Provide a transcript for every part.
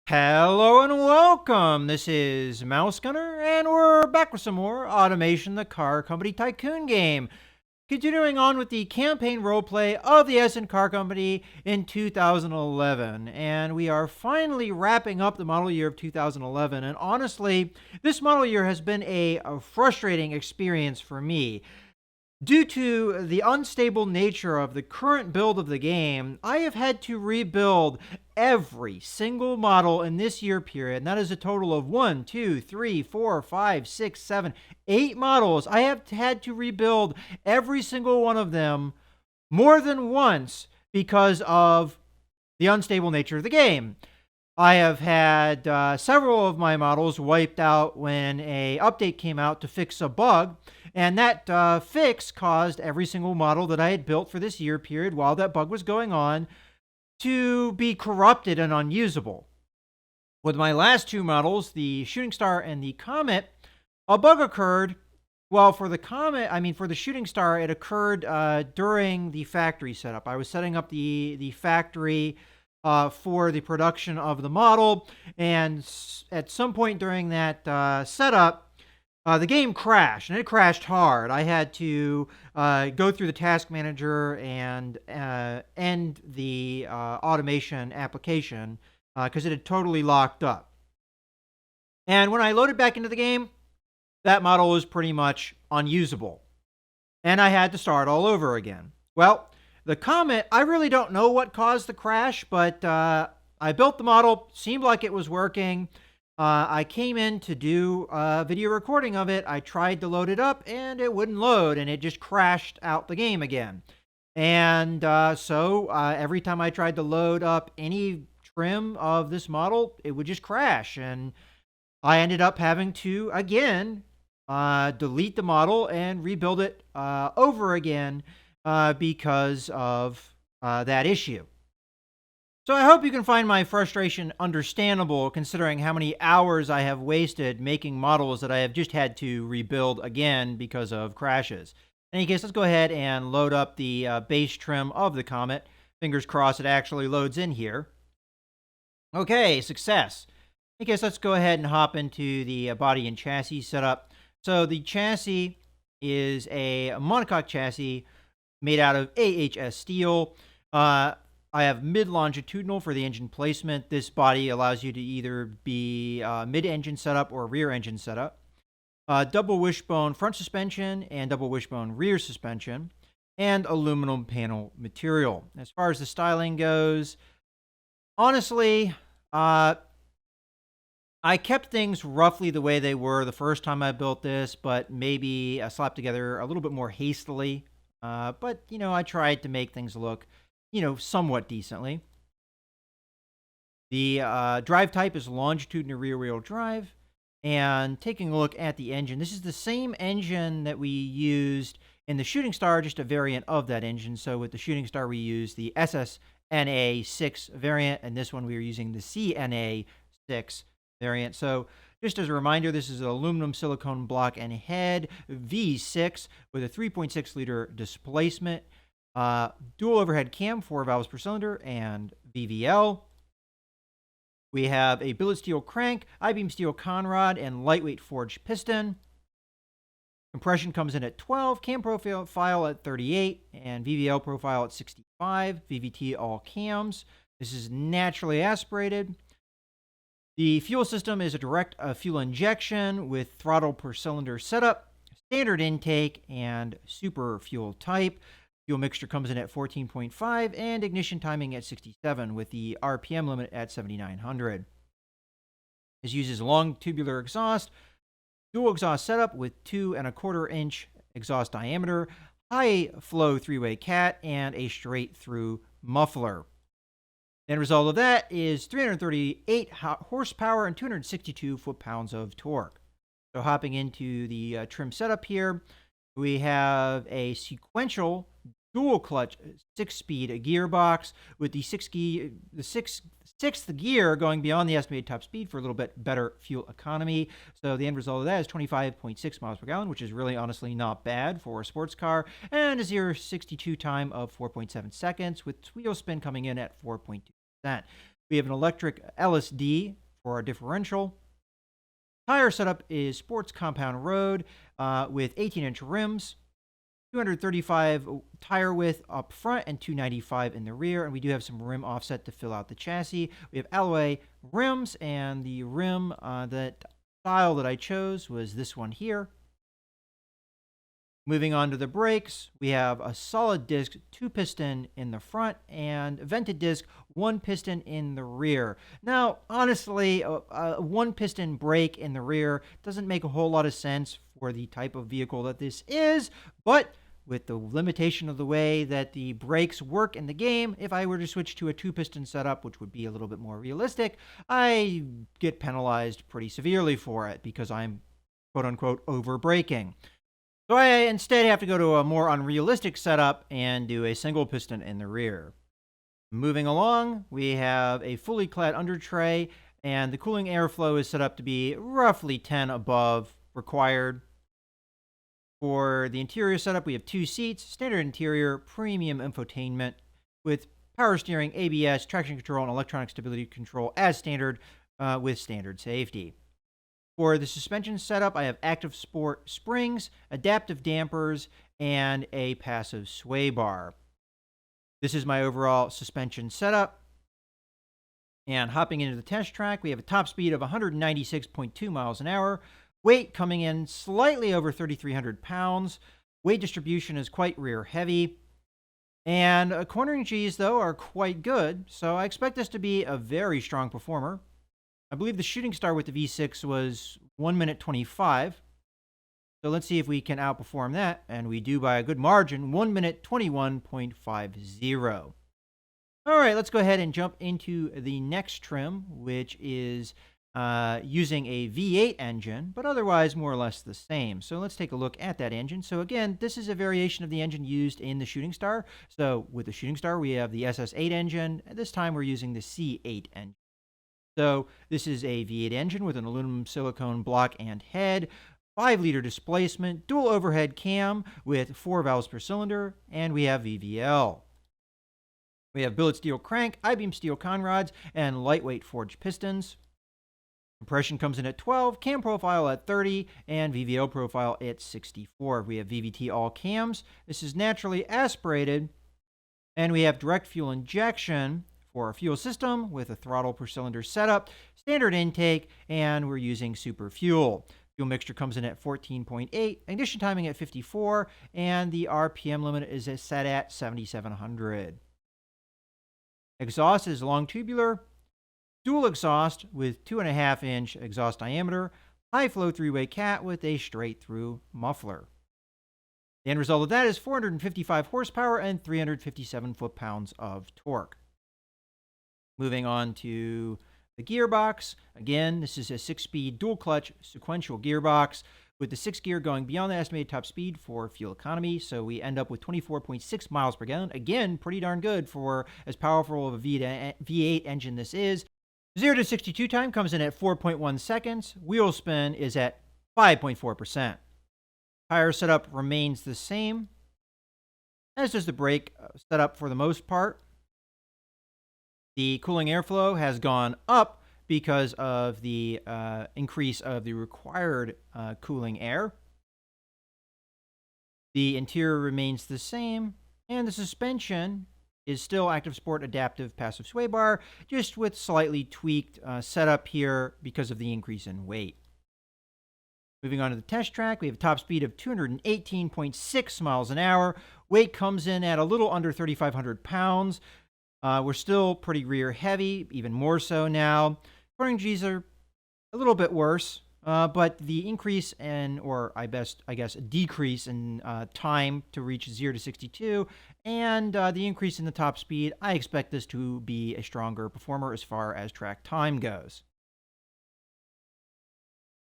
Hello and welcome. This is Mouse Gunner, and we're back with some more Automation the Car Company Tycoon game. Continuing on with the campaign roleplay of the Edison Car Company in 2011. And we are finally wrapping up the model year of 2011. And honestly, this model year has been a frustrating experience for me. Due to the unstable nature of the current build of the game, I have had to rebuild every single model in this year period. And that is a total of 1, 2, 3, 4, 5, 6, 7, 8 models. I have had to rebuild every single one of them more than once because of the unstable nature of the game. I have had several of my models wiped out when a update came out to fix a bug, and that fix caused every single model that I had built for this year period while that bug was going on to be corrupted and unusable. With my last two models, the Shooting Star and the Comet, a bug occurred. Well, for the Shooting Star, it occurred during the factory setup. I was setting up the factory for the production of the model, and at some point during that setup, the game crashed, and it crashed hard. I had to go through the task manager and end the automation application because it had totally locked up. And when I loaded back into the game, that model was pretty much unusable, and I had to start all over again. Well, the Comet, I really don't know what caused the crash, but I built the model, seemed like it was working. I came in to do a video recording of it. I tried to load it up, and it wouldn't load, and it just crashed out the game again. And so every time I tried to load up any trim of this model, it would just crash, and I ended up having to, again, delete the model and rebuild it over again because of that issue. So I hope you can find my frustration understandable, considering how many hours I have wasted making models that I have just had to rebuild again because of crashes. In any case, let's go ahead and load up the base trim of the Comet. Fingers crossed it actually loads in here. Okay, success. In any case, let's go ahead and hop into the body and chassis setup. So the chassis is a monocoque chassis made out of AHS steel. I have mid-longitudinal for the engine placement. This body allows you to either be mid-engine setup or rear-engine setup. Double wishbone front suspension and double wishbone rear suspension, and aluminum panel material. As far as the styling goes, honestly, I kept things roughly the way they were the first time I built this, but maybe I slapped together a little bit more hastily. But, I tried to make things look, somewhat decently. The drive type is longitudinal rear-wheel drive. And taking a look at the engine, this is the same engine that we used in the Shooting Star, just a variant of that engine. So with the Shooting Star, we used the SSNA6 variant, and this one we are using the CNA6 variant. So just as a reminder, this is an aluminum silicone block and head V6 with a 3.6 liter displacement, dual overhead cam, 4 valves per cylinder, and VVL. We have a billet steel crank, I-beam steel conrod, and lightweight forged piston. Compression comes in at 12, cam profile at 38, and VVL profile at 65, VVT all cams. This is naturally aspirated. The fuel system is a direct fuel injection with throttle per cylinder setup, standard intake, and super fuel type. Fuel mixture comes in at 14.5 and ignition timing at 67 with the RPM limit at 7,900. This uses long tubular exhaust, dual exhaust setup with 2¼ inch exhaust diameter, high flow 3-way cat, and a straight through muffler. The end result of that is 338 horsepower and 262 foot-pounds of torque. So hopping into the trim setup here, we have a sequential dual clutch 6-speed gearbox with the sixth gear going beyond the estimated top speed for a little bit better fuel economy. So the end result of that is 25.6 miles per gallon, which is really honestly not bad for a sports car, and a 0-62 time of 4.7 seconds with wheel spin coming in at 4.2%. We have an electric LSD for our differential. Tire setup is sports compound road with 18-inch rims, 235 tire width up front and 295 in the rear. And we do have some rim offset to fill out the chassis. We have alloy rims, and the rim that style that I chose was this one here. Moving on to the brakes, we have a solid disc 2-piston in the front and vented disc 1-piston in the rear. Now, honestly, a 1-piston brake in the rear doesn't make a whole lot of sense for the type of vehicle that this is, but with the limitation of the way that the brakes work in the game, if I were to switch to a 2-piston setup, which would be a little bit more realistic, I get penalized pretty severely for it because I'm quote-unquote over-braking. So I instead have to go to a more unrealistic setup and do a single piston in the rear. Moving along, we have a fully clad under tray, and the cooling airflow is set up to be roughly 10 above required. For the interior setup, we have 2 seats, standard interior, premium infotainment with power steering, ABS, traction control, and electronic stability control as standard with standard safety. For the suspension setup, I have active sport springs, adaptive dampers, and a passive sway bar. This is my overall suspension setup. And hopping into the test track, we have a top speed of 196.2 miles an hour, weight coming in slightly over 3,300 pounds. Weight distribution is quite rear heavy. And cornering Gs, though, are quite good, so I expect this to be a very strong performer. I believe the shooting star with the V6 was 1 minute 25. So let's see if we can outperform that. And we do by a good margin, 1 minute 21.50. All right, let's go ahead and jump into the next trim, which is using a V8 engine, but otherwise more or less the same. So let's take a look at that engine. So again, this is a variation of the engine used in the Shooting Star. So with the Shooting Star, we have the SS8 engine. At this time, we're using the C8 engine. So this is a V8 engine with an aluminum silicone block and head, 5-liter displacement, dual overhead cam with 4 valves per cylinder, and we have VVL. We have billet steel crank, I-beam steel conrods, and lightweight forged pistons. Compression comes in at 12, cam profile at 30, and VVL profile at 64. We have VVT all cams. This is naturally aspirated, and we have direct fuel injection for a fuel system with a throttle per cylinder setup, standard intake, and we're using super fuel. Fuel mixture comes in at 14.8, ignition timing at 54, and the RPM limit is set at 7,700. Exhaust is long tubular, dual exhaust with 2.5-inch exhaust diameter, high flow 3-way cat with a straight through muffler. The end result of that is 455 horsepower and 357 foot-pounds of torque. Moving on to the gearbox. Again, this is a 6-speed dual-clutch sequential gearbox with the 6th gear going beyond the estimated top speed for fuel economy. So we end up with 24.6 miles per gallon. Again, pretty darn good for as powerful of a V8 engine this is. 0 to 62 time comes in at 4.1 seconds. Wheel spin is at 5.4%. Tire setup remains the same, as does the brake setup for the most part. The cooling airflow has gone up because of the increase of the required cooling air. The interior remains the same, and the suspension is still active sport adaptive passive sway bar, just with slightly tweaked setup here because of the increase in weight. Moving on to the test track, we have a top speed of 218.6 miles an hour. Weight comes in at a little under 3,500 pounds. We're still pretty rear heavy, even more so now. Cornering Gs are a little bit worse, but the increase in, or I guess decrease in time to reach 0 to 62, and the increase in the top speed, I expect this to be a stronger performer as far as track time goes.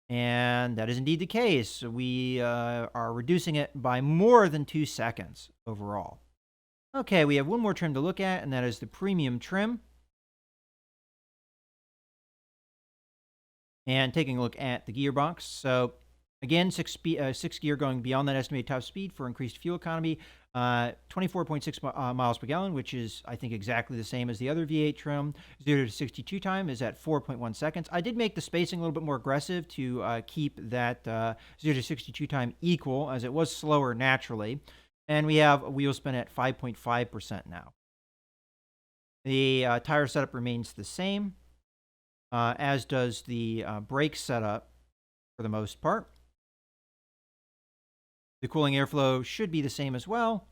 And that is indeed the case. We are reducing it by more than 2 seconds overall. Okay, we have one more trim to look at, and that is the premium trim. And taking a look at the gearbox. So again, 6 gear going beyond that estimated top speed for increased fuel economy. 24.6 miles per gallon, which is, I think, exactly the same as the other V8 trim. 0 to 62 time is at 4.1 seconds. I did make the spacing a little bit more aggressive to keep that 0 to 62 time equal, as it was slower naturally. And we have a wheel spin at 5.5% now. The tire setup remains the same, as does the brake setup for the most part. The cooling airflow should be the same as well.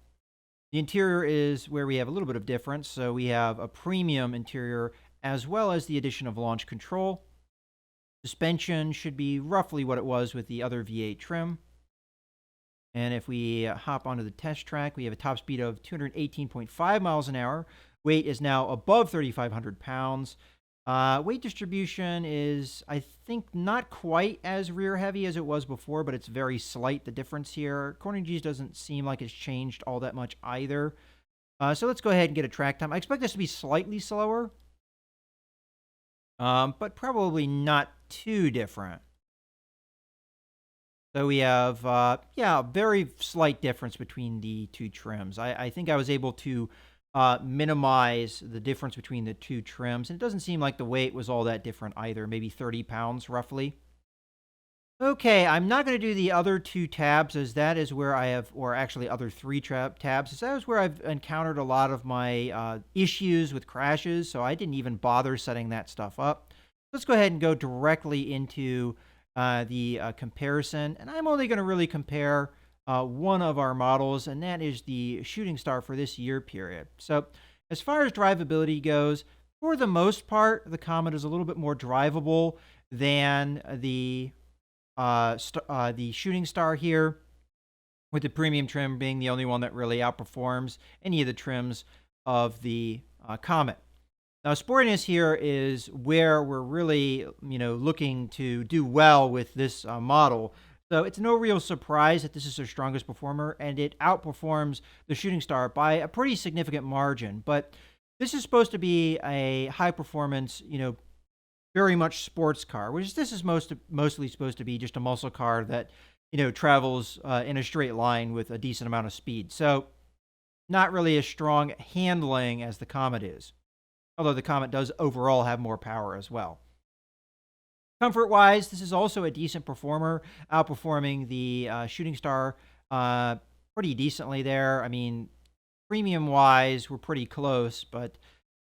The interior is where we have a little bit of difference. So we have a premium interior as well as the addition of launch control. Suspension should be roughly what it was with the other V8 trim. And if we hop onto the test track, we have a top speed of 218.5 miles an hour. Weight is now above 3,500 pounds. Weight distribution is, I think, not quite as rear heavy as it was before, but it's very slight, the difference here. Corning G's doesn't seem like it's changed all that much either. So let's go ahead and get a track time. I expect this to be slightly slower, but probably not too different. So we have, yeah, a very slight difference between the two trims. I think I was able to minimize the difference between the two trims. And it doesn't seem like the weight was all that different either, maybe 30 pounds roughly. Okay, I'm not going to do the other two tabs, as that is where I have, or actually other three tabs, as that is where I've encountered a lot of my issues with crashes, so I didn't even bother setting that stuff up. Let's go ahead and go directly into the comparison, and I'm only going to really compare one of our models, and that is the Shooting Star for this year period. So as far as drivability goes, for the most part, the Comet is a little bit more drivable than the Shooting Star here, with the premium trim being the only one that really outperforms any of the trims of the Comet. Now, sportiness here is where we're really, looking to do well with this model. So it's no real surprise that this is their strongest performer, and it outperforms the Shooting Star by a pretty significant margin. But this is supposed to be a high performance, very much sports car, which this is mostly supposed to be just a muscle car that, travels in a straight line with a decent amount of speed. So not really as strong handling as the Comet is, although the Comet does overall have more power as well. Comfort-wise, this is also a decent performer, outperforming the Shooting Star pretty decently there. I mean, premium-wise, we're pretty close, but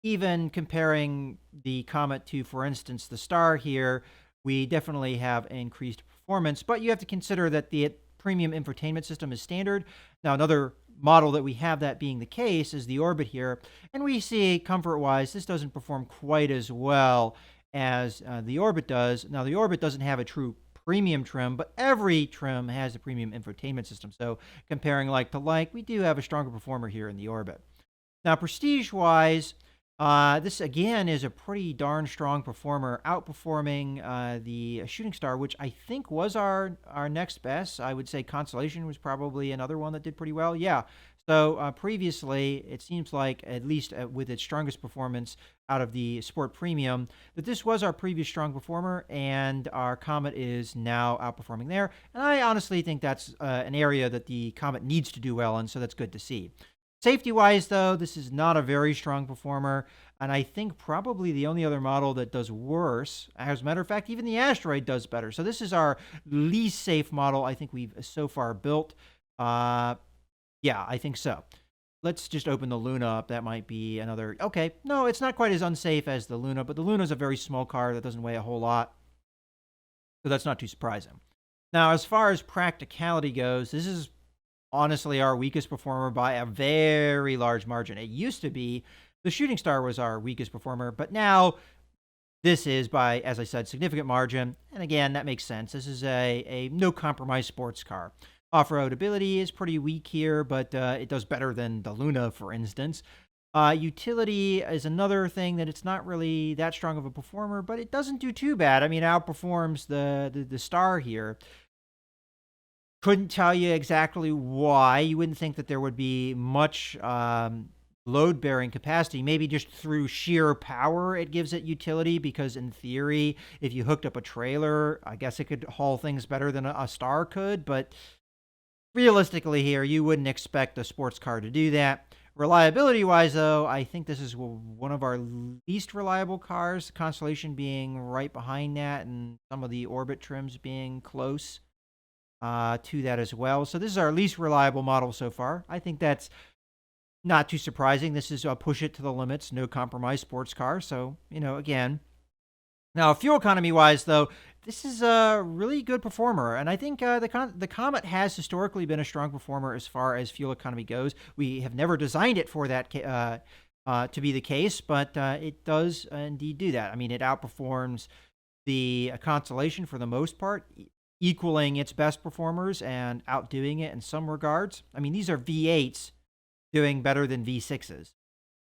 even comparing the Comet to, for instance, the Star here, we definitely have increased performance, but you have to consider that the premium infotainment system is standard. Now, another model that we have that being the case is the Orbit here, and we see comfort-wise, this doesn't perform quite as well as the Orbit does. Now, the Orbit doesn't have a true premium trim, but every trim has a premium infotainment system. So comparing like to like, we do have a stronger performer here in the Orbit. Now, prestige-wise, this again is a pretty darn strong performer, outperforming the Shooting Star, which I think was our next best. I would say Constellation was probably another one that did pretty well. Yeah. So previously, it seems like, at least with its strongest performance out of the Sport Premium, that this was our previous strong performer, and our Comet is now outperforming there. And I honestly think that's an area that the Comet needs to do well in, so that's good to see. Safety-wise, though, this is not a very strong performer, and I think probably the only other model that does worse. As a matter of fact, even the Asteroid does better. So this is our least safe model I think we've so far built. Yeah, I think so. Let's just open the Luna up. That might be another... Okay, no, it's not quite as unsafe as the Luna, but the Luna is a very small car that doesn't weigh a whole lot, so that's not too surprising. Now, as far as practicality goes, this is honestly our weakest performer by a very large margin. It used to be the Shooting Star was our weakest performer, but now this is by, as I said, significant margin. And again, that makes sense. This is a no-compromise sports car. Off-road ability is pretty weak here, but it does better than the Luna, for instance. Utility is another thing that it's not really that strong of a performer, but it doesn't do too bad. I mean, it outperforms the Star here. Couldn't tell you exactly why. You wouldn't think that there would be much load-bearing capacity. Maybe just through sheer power it gives it utility, because in theory, if you hooked up a trailer, I guess it could haul things better than a Star could, but Realistically here, you wouldn't expect a sports car to do that. Reliability-wise, though, I think this is one of our least reliable cars, Constellation being right behind that and some of the Orbit trims being close to that as well. So this is our least reliable model so far. I think that's not too surprising. This is a push it to the limits, no compromise sports car. So, again, now fuel economy wise, though, this is a really good performer. And I think the Comet has historically been a strong performer as far as fuel economy goes. We have never designed it for that to be the case, but it does indeed do that. I mean, it outperforms the Constellation for the most part, equaling its best performers and outdoing it in some regards. I mean, these are V8s doing better than V6s.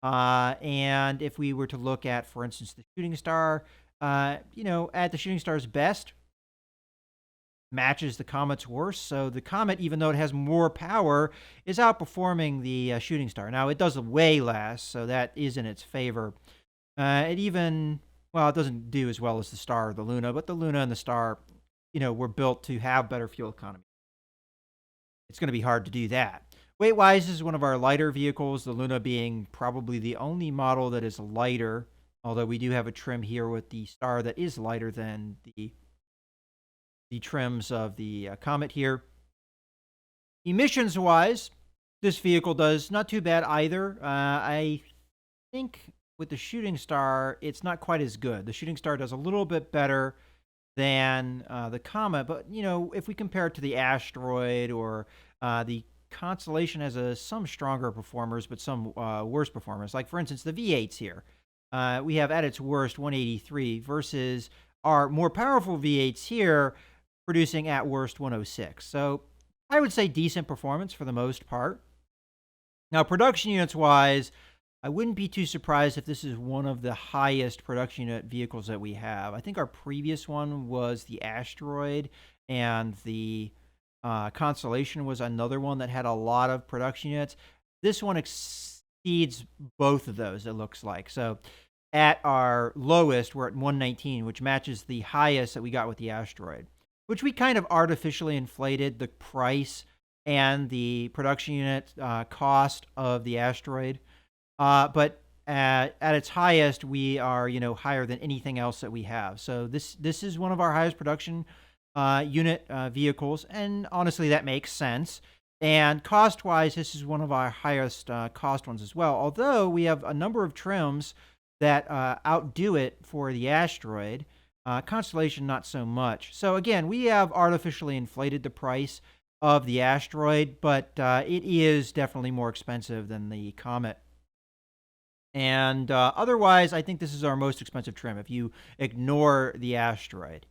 And if we were to look at, for instance, the Shooting Star, at the Shooting Star's best, matches the Comet's worst. So the Comet, even though it has more power, is outperforming the Shooting Star. Now, it does way less, so that is in its favor. It doesn't do as well as the Star or the Luna, but the Luna and the Star, were built to have better fuel economy. It's going to be hard to do that. Weight-wise, this is one of our lighter vehicles, the Luna being probably the only model that is lighter, although we do have a trim here with the Star that is lighter than the trims of the Comet here. Emissions-wise, this vehicle does not too bad either. I think with the Shooting Star, it's not quite as good. The Shooting Star does a little bit better than the Comet, but, if we compare it to the Asteroid or the Constellation has some stronger performers, but some worse performers. Like, for instance, the V8s here. We have at its worst 183 versus our more powerful V8s here producing at worst 106. So I would say decent performance for the most part. Now, production units wise, I wouldn't be too surprised if this is one of the highest production unit vehicles that we have. I think our previous one was the Asteroid, and the Constellation was another one that had a lot of production units. This one exceeds both of those, it looks like. So at our lowest, we're at 119, which matches the highest that we got with the Asteroid, which we kind of artificially inflated the price and the production unit cost of the Asteroid. But at its highest, we are, higher than anything else that we have. So this is one of our highest production unit vehicles, and honestly, that makes sense. And cost-wise, this is one of our highest cost ones as well, although we have a number of trims that outdo it for the Asteroid. Constellation, not so much. So again, we have artificially inflated the price of the Asteroid, but it is definitely more expensive than the Comet. And otherwise, I think this is our most expensive trim if you ignore the Asteroid.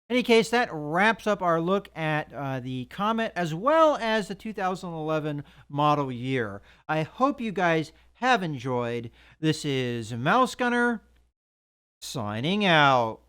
In any case, that wraps up our look at the Comet as well as the 2011 model year. I hope you guys have enjoyed. This is Mouse Gunner signing out.